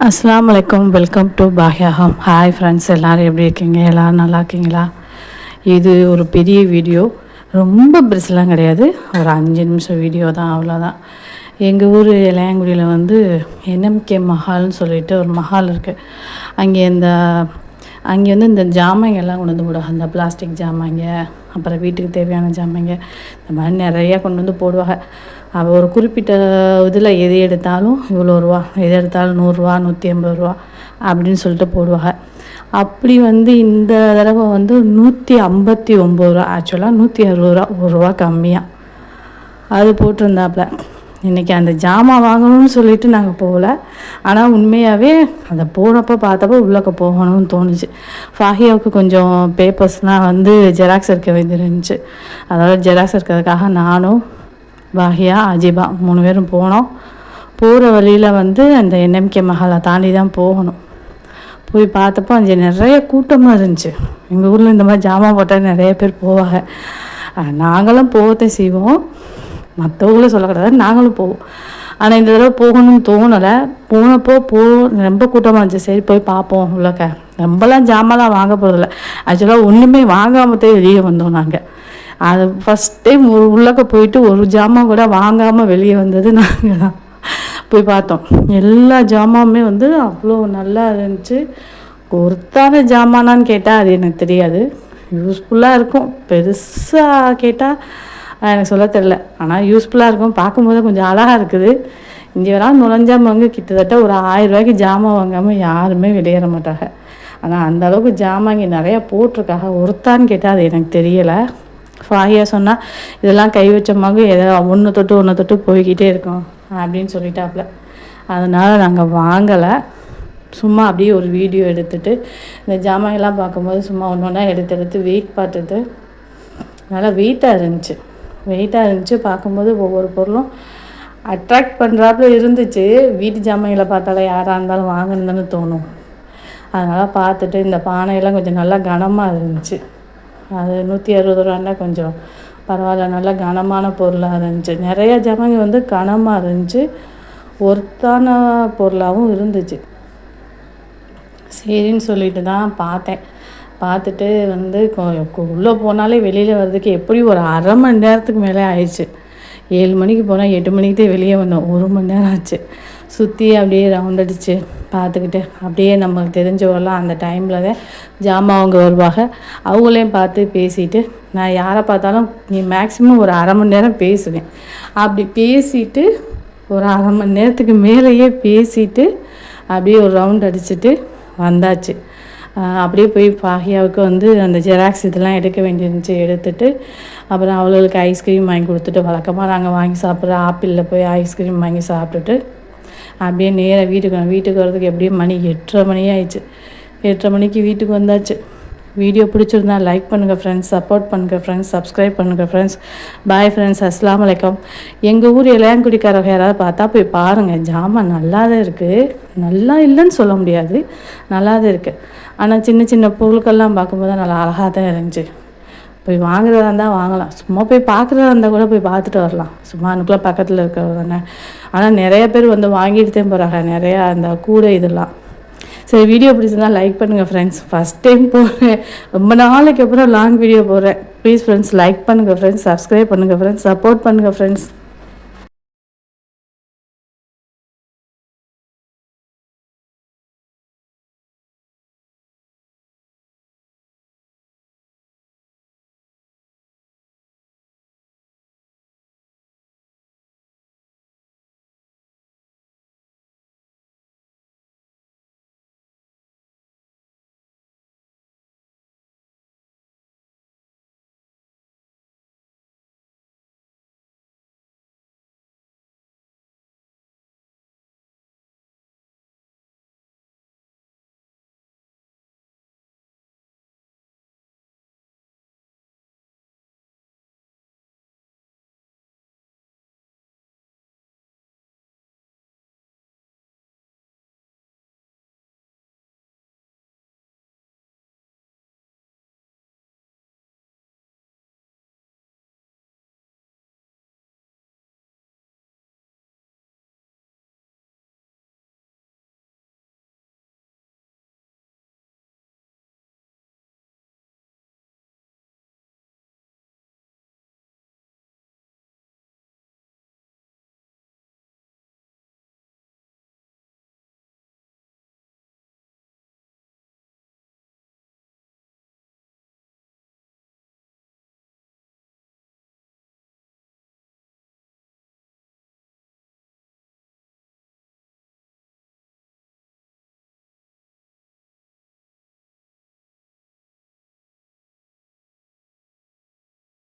அஸ்ஸலாமு அலைக்கும். Welcome to பாஹ்யா ஹோம். ஹாய் ஃப்ரெண்ட்ஸ், எல்லோரும் எப்படி இருக்கீங்க? எல்லோரும் நல்லா இருக்கீங்களா? இது ஒரு பெரிய வீடியோ, ரொம்ப பெருசுலாம் கிடையாது, ஒரு 5 நிமிஷம் வீடியோ தான், அவ்வளோதான். எங்கள் ஊர் இளையாங்குடியில் வந்து என்எம்கே மஹால்னு சொல்லிட்டு ஒரு மஹால் இருக்குது. அங்கே வந்து இந்த ஜாமாங்கெல்லாம் கொண்டு வந்து போடுவாங்க. அந்த பிளாஸ்டிக் ஜாமாங்க, அப்புறம் வீட்டுக்கு தேவையான ஜாமாங்க, இந்த மாதிரி நிறையா கொண்டு வந்து போடுவாங்க. அவள் ஒரு குறிப்பிட்ட இதில் எது எடுத்தாலும் இவ்வளோ ரூபா, எது எடுத்தாலும் 100 ரூபா, 150 ரூபா அப்படின்னு சொல்லிட்டு போடுவாங்க. அப்படி வந்து இந்த தடவை வந்து 159 ரூபா, ஆக்சுவலாக 160 ரூபா, 1 ரூபா கம்மியாக அது போட்டிருந்தாப்புல. இன்றைக்கி அந்த ஜாமான் வாங்கணும்னு சொல்லிட்டு நாங்கள் போகல. ஆனால் உண்மையாகவே அதை போனப்போ பார்த்தப்போ உள்ளக்க போகணும்னு தோணுச்சு. ஃபாஹியாவுக்கு கொஞ்சம் பேப்பர்ஸ்லாம் வந்து ஜெராக்ஸ் எடுக்க வேண்டியிருந்துச்சு. அதோட ஜெராக்ஸ் எடுக்கிறதுக்காக நானும் பாஹியா, அஜிபா 3 பேரும் போனோம். போகிற வழியில் வந்து அந்த என்எம்கே மஹாலை தாண்டி தான் போகணும். போய் பார்த்தப்போ அங்கே நிறைய கூட்டமாக இருந்துச்சு. எங்கள் ஊரில் இந்த மாதிரி ஜாமான் போட்டால் நிறைய பேர் போவாங்க. நாங்களும் போகத்தை செய்வோம், மற்றவங்களும் சொல்லக்கூடாது, நாங்களும் போவோம். ஆனால் இந்த தடவை போகணும்னு தோணலை. போனப்போ ரொம்ப கூட்டமாக இருந்துச்சு. சரி போய் பார்ப்போம் உள்ளக்க. ரொம்பலாம் ஜாமான்லாம் வாங்க போகிறதில்ல. ஆக்சுவலாக ஒன்றுமே வாங்காமத்தே வெளியே வந்தோம் நாங்கள். அது ஃபஸ்ட் டைம் உள்ளக்க போயிட்டு ஒரு ஜாமான் கூட வாங்காமல் வெளியே வந்தது நாங்கள் தான். போய் பார்த்தோம், எல்லா ஜாமானுமே வந்து அவ்வளோ நல்லா இருந்துச்சு. ஒருத்தான ஜாமானான்னு கேட்டால் அது எனக்கு தெரியாது, யூஸ்ஃபுல்லாக இருக்கும். பெருசாக கேட்டால் எனக்கு சொல்ல தெரில, ஆனால் யூஸ்ஃபுல்லாக இருக்கும். பார்க்கும்போது கொஞ்சம் அழகாக இருக்குது. இங்கே வராமல் நுழைஞ்சாமங்க கிட்டத்தட்ட ஒரு 1000 ரூபாய்க்கு ஜாமான் வாங்காமல் யாருமே வெளியேற மாட்டாங்க. ஆனால் அந்தளவுக்கு ஜாமான் இங்கே நிறையா போட்டிருக்காங்க. ஒருத்தான்னு கேட்டால் அது எனக்கு தெரியலை. ஃபாஹியா சொன்னால் இதெல்லாம் கை வச்ச மகு எதோ ஒன்று தொட்டு போய்கிட்டே இருக்கோம் அப்படின்னு சொல்லிட்டாப்புல. அதனால் நாங்கள் வாங்கலை. சும்மா அப்படியே ஒரு வீடியோ எடுத்துகிட்டு இந்த ஜாமான்லாம் பார்க்கும்போது சும்மா ஒன்று ஒன்றா எடுத்து வெயிட் பார்த்துட்டு நல்லா வெயிட்டாக இருந்துச்சு. பார்க்கும்போது ஒவ்வொரு பொருளும் அட்ராக்ட் பண்ணுறாப்புல இருந்துச்சு. வீட்டு ஜாமான்களை பார்த்தாலே யாராக இருந்தாலும் வாங்கணுன்னு தோணும். அதனால் பார்த்துட்டு இந்த பானையெல்லாம் கொஞ்சம் நல்லா கனமாக இருந்துச்சு. அது 160 ரூபான்னா கொஞ்சம் பரவாயில்ல, நல்லா கனமான பொருளாக இருந்துச்சு. நிறையா ஜாமான் வந்து கனமாக இருந்துச்சு, ஒர்த்தான பொருளாகவும் இருந்துச்சு. சரின்னு சொல்லிட்டு தான் பார்த்துட்டு வந்து உள்ளே போனாலே வெளியில் வர்றதுக்கு எப்படி ஒரு அரை மணி நேரத்துக்கு மேலே ஆயிடுச்சு. 7 மணிக்கு போனால் 8 மணிக்கு தான் வெளியே வந்தோம். 1 மணி நேரம் ஆச்சு. சுற்றி அப்படியே ரவுண்ட் அடித்து பார்த்துக்கிட்டு அப்படியே நமக்கு தெரிஞ்சவரெல்லாம் அந்த டைமில் தான் ஜாமான் அவங்க வருவாங்க. அவங்களையும் பார்த்து பேசிட்டு, நான் யாரை பார்த்தாலும் நீ மேக்ஸிமம் ஒரு அரை மணி நேரம் பேசுவேன். அப்படி பேசிட்டு ஒரு அரை மணி நேரத்துக்கு மேலேயே பேசிட்டு அப்படியே ஒரு ரவுண்ட் அடிச்சுட்டு வந்தாச்சு. அப்படியே போய் ஃபாஹியாவுக்கு வந்து அந்த ஜெராக்ஸ் இதெல்லாம் எடுக்க வேண்டியிருந்துச்சு. எடுத்துகிட்டு அப்புறம் அவளுக்கு ஐஸ்கிரீம் வாங்கி கொடுத்துட்டு, வழக்கமாக நாங்கள் வாங்கி சாப்பிட்ற ஆப்பிளில் போய் ஐஸ்கிரீம் வாங்கி சாப்பிட்டுட்டு அப்படியே நேராக வீட்டுக்கு வரதுக்கு எப்படியும் மணி 8:30 மணி ஆயிடுச்சு. 8:30 மணிக்கு வீட்டுக்கு வந்தாச்சு. வீடியோ பிடிச்சிருந்தா லைக் பண்ணுங்கள் ஃப்ரெண்ட்ஸ், சப்போர்ட் பண்ணுங்கள் ஃப்ரெண்ட்ஸ், சப்ஸ்கிரைப் பண்ணுங்கள் ஃப்ரெண்ட்ஸ். பாய் ஃப்ரெண்ட்ஸ், அஸ்ஸலாமு அலைக்கும். எங்கள் ஊர் இளையாங்குடிக்காரங்க யாராவது பார்த்தா போய் பாருங்கள். ஜாமான் நல்லா தான் இருக்குது, நல்லா இல்லைன்னு சொல்ல முடியாது, நல்லா தான் இருக்குது. ஆனால் சின்ன பொருட்கள்லாம் பார்க்கும்போது நல்லா அழகாக தான் இருந்துச்சு. போய் வாங்குறதா இருந்தால் வாங்கலாம், சும்மா போய் பார்க்குறதா இருந்தால் கூட போய் பார்த்துட்டு வரலாம். சும்மா அனுக்குள்ள பக்கத்தில் இருக்கிறது தானே. ஆனால் நிறைய பேர் வந்து வாங்கிட்டு தான் போகிறாங்க, நிறையா அந்த கூடை இதெல்லாம். சரி, வீடியோ பிடிச்சிருந்தா லைக் பண்ணுங்கள் ஃப்ரெண்ட்ஸ். ஃபஸ்ட் டைம் போகிறேன், ரொம்ப நாளைக்கு அப்புறம் லாங் வீடியோ போடுறேன். ப்ளீஸ் ஃப்ரெண்ட்ஸ் லைக் பண்ணுங்கள் ஃப்ரெண்ட்ஸ், சப்ஸ்கிரைப் பண்ணுங்கள் ஃப்ரெண்ட்ஸ், சப்போர்ட் பண்ணுங்கள் ஃப்ரெண்ட்ஸ்.